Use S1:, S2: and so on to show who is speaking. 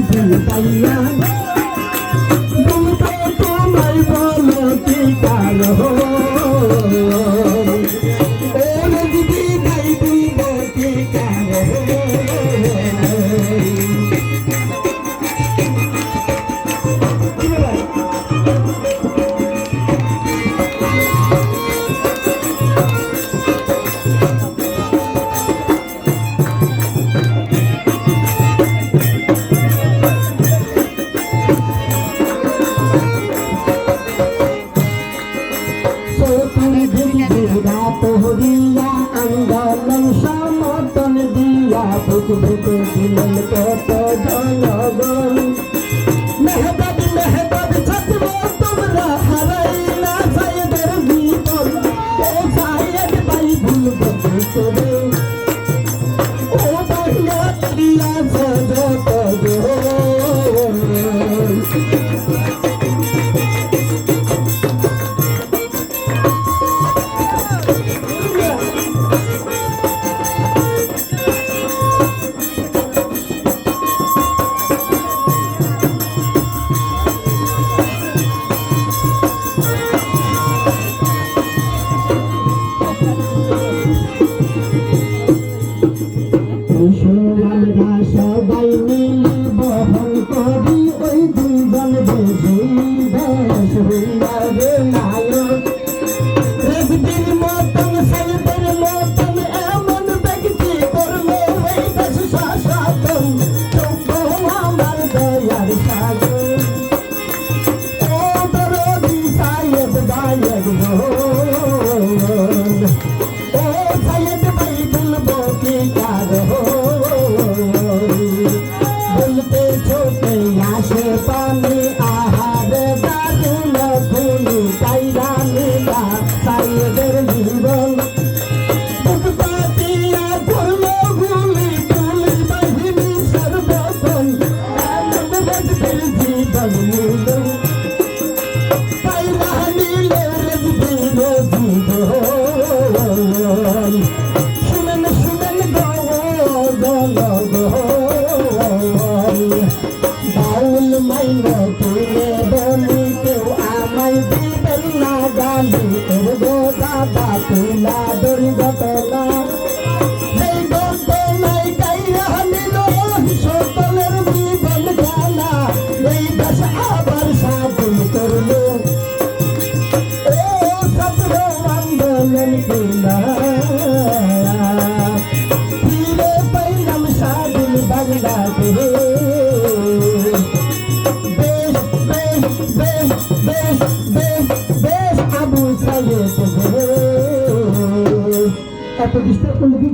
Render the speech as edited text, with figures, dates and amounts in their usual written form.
S1: পাইয়া বলতো তোমায় বলো কি কারণ ও নদী ভাই দিব কি কারণ তোহরিয়া আন্দোলন সমর্থন দিয়া বুক বুকে দিলেন কত জনগণ মেহতাব মেহতাব ছাত্র তোমরা হারাইলা সাইদের জীবন ও সাইদ ভাই ভুলব তোরে ও বাংলা দিয়া সজত আমরা সবাই মিলে বহন করি ওই দুইজন দেশ হইয়া রে নায়ক রেজবির মতন সাইদের মতন এমন ব্যক্তি করলো এই দেশ শাসন চোখ আমার দয়ার সাগর ও দরদি সাইদ গায়ক ও সাইদ ভাই বলবো কি কারণ আসে পানি আহার দারুণ খুনি কাইরা নীলা সাইদের জীবন পাতিয়া করলো গুলি পুলিশ বাহিনী সর্বক্ষণ জীবন নিল কাইরা নিলে জীবন শুনেন শুনেন বাউল মাইল তুলে বলি কেউ আমায় দিবেন না গালি করবো দাদা তুলা দড়ি ঘটনা সেই ঘটনায় কাইরা নিল সকলের জীবন জানা এই দেশ আবার স্বাধীন করলো ও ছাত্র আন্দোলন কিনা ফিরে পাইলাম স্বাধীন বাংলাদেশ এত ডিস্টার্ব করলে কি